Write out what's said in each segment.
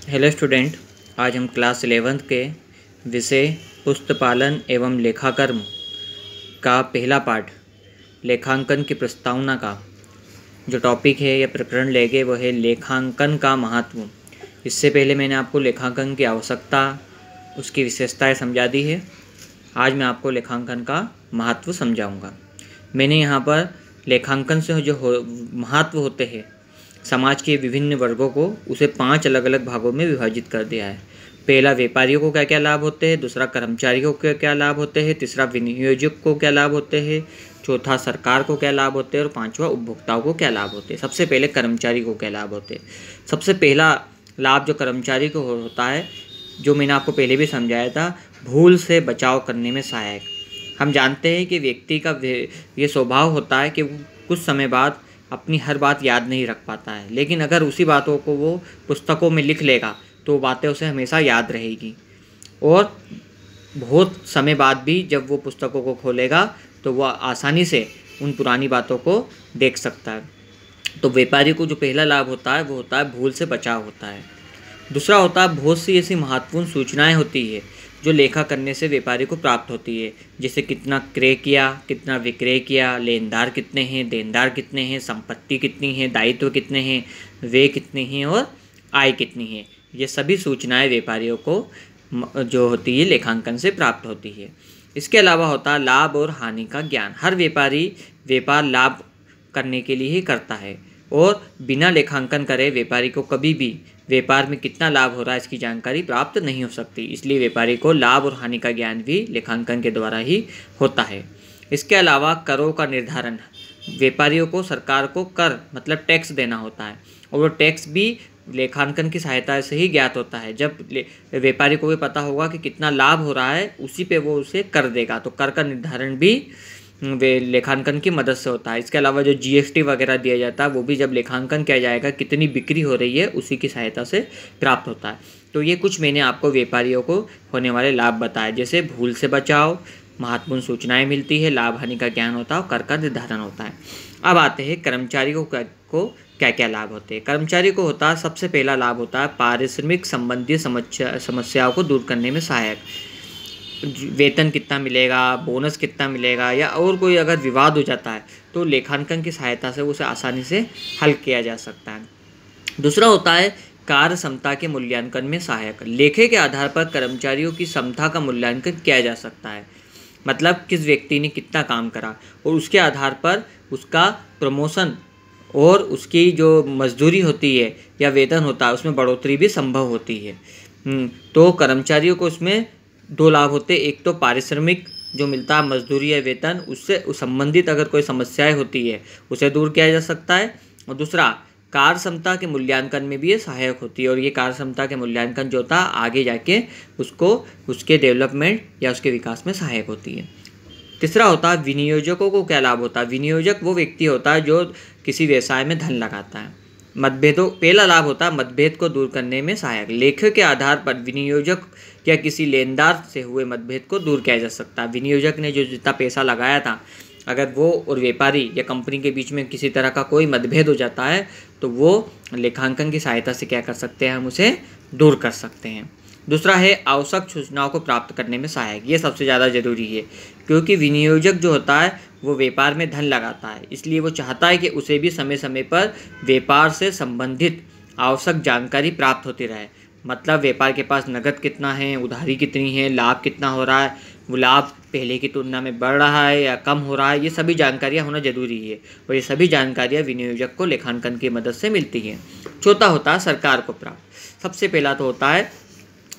Hello student, आज हम class 11th के विषय पुस्तपालन एवं लेखाकर्म का पहला पाठ लेखांकन की प्रस्तावना का जो टॉपिक है या प्रकरण लेंगे वो है लेखांकन का महत्व। इससे पहले मैंने आपको लेखांकन की आवश्यकता, उसकी विशेषताएं समझा दी है। आज मैं आपको लेखांकन का महत्व समझाऊंगा। मैंने यहाँ पर लेखांकन से जो महत्व होते हैं समाज के विभिन्न वर्गों को उसे 5 अलग अलग भागों में विभाजित कर दिया है। पहला, व्यापारियों को क्या क्या लाभ होते हैं। दूसरा, कर्मचारियों को क्या क्या लाभ होते हैं। तीसरा, विनियोजक को क्या लाभ होते हैं। चौथा, सरकार को क्या लाभ होते हैं। और पांचवा, उपभोक्ताओं को क्या लाभ होते हैं। सबसे पहले कर्मचारी को क्या लाभ होते हैं। सबसे पहला लाभ जो कर्मचारी को होता है, जो मैंने आपको पहले भी समझाया था, भूल से बचाव करने में सहायक। हम जानते हैं कि व्यक्ति का ये स्वभाव होता है कि वो कुछ समय बाद अपनी हर बात याद नहीं रख पाता है, लेकिन अगर उसी बातों को वो पुस्तकों में लिख लेगा तो वो बातें उसे हमेशा याद रहेगी और बहुत समय बाद भी जब वो पुस्तकों को खोलेगा तो वह आसानी से उन पुरानी बातों को देख सकता है। तो व्यापारी को जो पहला लाभ होता है वो होता है भूल से बचाव होता है। दूसरा होता है बहुत सी ऐसी महत्वपूर्ण सूचनाएं होती है जो लेखा करने से व्यापारी को प्राप्त होती है, जैसे कितना क्रय किया, कितना विक्रय किया, लेनदार कितने हैं, देनदार कितने हैं, संपत्ति कितनी है, दायित्व कितने हैं, व्यय कितने हैं और आय कितनी है। ये सभी सूचनाएं व्यापारियों को जो होती है लेखांकन से प्राप्त होती है। इसके अलावा होता है लाभ और हानि का ज्ञान। हर व्यापारी व्यापार लाभ करने के लिए ही करता है और बिना लेखांकन करे व्यापारी को कभी भी व्यापार में कितना लाभ हो रहा है इसकी जानकारी प्राप्त नहीं हो सकती। इसलिए व्यापारी को लाभ और हानि का ज्ञान भी लेखांकन के द्वारा ही होता है। इसके अलावा करों का निर्धारण, व्यापारियों को सरकार को कर मतलब टैक्स देना होता है और वो टैक्स भी लेखांकन की सहायता से ही ज्ञात होता है। जब व्यापारी को भी पता होगा कि कितना लाभ हो रहा है, उसी पे वो उसे कर देगा। तो कर का निर्धारण भी वे लेखांकन की मदद से होता है। इसके अलावा जो जीएसटी वगैरह दिया जाता है वो भी जब लेखांकन किया जाएगा, कितनी बिक्री हो रही है उसी की सहायता से प्राप्त होता है। तो ये कुछ मैंने आपको व्यापारियों को होने वाले लाभ बताए, जैसे भूल से बचाव, महत्वपूर्ण सूचनाएं मिलती है, लाभ हानि का ज्ञान होता है और कर का निर्धारण होता है। अब आते हैं कर्मचारियों को क्या क्या लाभ होते हैं। कर्मचारी को होता है, सबसे पहला लाभ होता है पारिश्रमिक संबंधी समस्याओं को दूर करने में सहायक। वेतन कितना मिलेगा, बोनस कितना मिलेगा या और कोई अगर विवाद हो जाता है तो लेखांकन की सहायता से उसे आसानी से हल किया जा सकता है। दूसरा होता है कार्य क्षमता के मूल्यांकन में सहायक। लेखे के आधार पर कर्मचारियों की क्षमता का मूल्यांकन किया जा सकता है, मतलब किस व्यक्ति ने कितना काम करा और उसके आधार पर उसका प्रमोशन और उसकी जो मजदूरी होती है या वेतन होता है उसमें बढ़ोतरी भी संभव होती है। तो कर्मचारियों को उसमें 2 लाभ होते हैं। एक तो पारिश्रमिक जो मिलता है, मजदूरी या वेतन, उससे संबंधित अगर कोई समस्याएं होती है उसे दूर किया जा सकता है। और दूसरा, कार्य क्षमता के मूल्यांकन में भी ये सहायक होती है और ये कार्य क्षमता के मूल्यांकन जो होता है आगे जाके उसको उसके डेवलपमेंट या उसके विकास में सहायक होती है। तीसरा होता है विनियोजकों को क्या लाभ होता है। विनियोजक वो व्यक्ति होता है जो किसी व्यवसाय में धन लगाता है। मतभेदों, पहला लाभ होता है मतभेद को दूर करने में सहायक। लेखे के आधार पर विनियोजक या किसी लेनदार से हुए मतभेद को दूर किया जा सकता है। विनियोजक ने जो जितना पैसा लगाया था, अगर वो और व्यापारी या कंपनी के बीच में किसी तरह का कोई मतभेद हो जाता है तो वो लेखांकन की सहायता से क्या कर सकते हैं, हम उसे दूर कर सकते हैं। दूसरा है आवश्यक सूचनाओं को प्राप्त करने में सहायक। ये सबसे ज़्यादा ज़रूरी है क्योंकि विनियोजक जो होता है वो व्यापार में धन लगाता है, इसलिए वो चाहता है कि उसे भी समय समय पर व्यापार से संबंधित आवश्यक जानकारी प्राप्त होती रहे। मतलब व्यापार के पास नकद कितना है, उधारी कितनी है, लाभ कितना हो रहा है, वो लाभ पहले की तुलना में बढ़ रहा है या कम हो रहा है, ये सभी जानकारियाँ होना जरूरी है और ये सभी जानकारियाँ विनियोजक को लेखांकन की मदद से मिलती हैं। चौथा होता है सरकार को प्राप्त। सबसे पहला तो होता है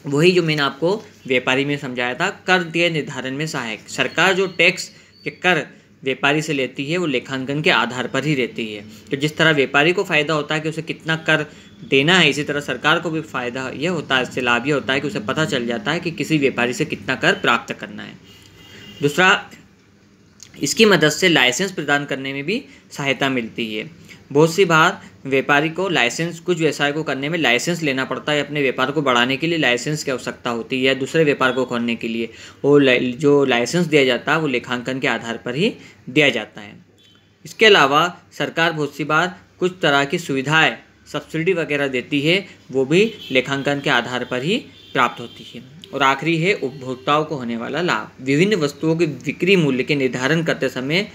वही जो मैंने आपको व्यापारी में समझाया था, कर के निर्धारण में सहायक। सरकार जो टैक्स के कर व्यापारी से लेती है वो लेखांकन के आधार पर ही रहती है। तो जिस तरह व्यापारी को फ़ायदा होता है कि उसे कितना कर देना है, इसी तरह सरकार को भी फ़ायदा ये होता है, इससे लाभ ये होता है कि उसे पता चल जाता है कि किसी व्यापारी से कितना कर प्राप्त करना है। दूसरा, इसकी मदद से लाइसेंस प्रदान करने में भी सहायता मिलती है। बहुत सी बार व्यापारी को लाइसेंस, कुछ व्यवसाय को करने में लाइसेंस लेना पड़ता है। अपने व्यापार को बढ़ाने के लिए लाइसेंस की आवश्यकता होती है, दूसरे व्यापार को खोलने के लिए वो जो लाइसेंस दिया जाता है वो लेखांकन के आधार पर ही दिया जाता है। इसके अलावा सरकार बहुत सी बार कुछ तरह की सुविधाएं सब्सिडी वगैरह देती है वो भी लेखांकन के आधार पर ही प्राप्त होती है। और आखिरी है उपभोक्ताओं को होने वाला लाभ। विभिन्न वस्तुओं के बिक्री मूल्य के निर्धारण करते समय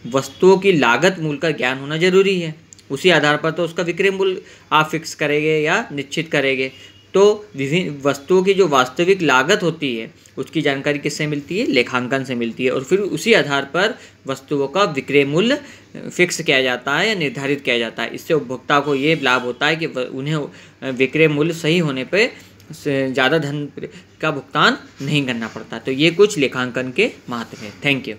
वस्तुओं की लागत मूल्य का ज्ञान होना जरूरी है। उसी आधार पर तो उसका विक्रय मूल्य आप फिक्स करेंगे या निश्चित करेंगे। तो विभिन्न वस्तुओं की जो वास्तविक लागत होती है उसकी जानकारी किससे मिलती है? लेखांकन से मिलती है। और फिर उसी आधार पर वस्तुओं का विक्रय मूल्य फिक्स किया जाता है या निर्धारित किया जाता है। इससे उपभोक्ता को ये लाभ होता है कि उन्हें विक्रय मूल्य सही होने पर ज़्यादा धन का भुगतान नहीं करना पड़ता। तो ये कुछ लेखांकन के महत्व है। Thank you.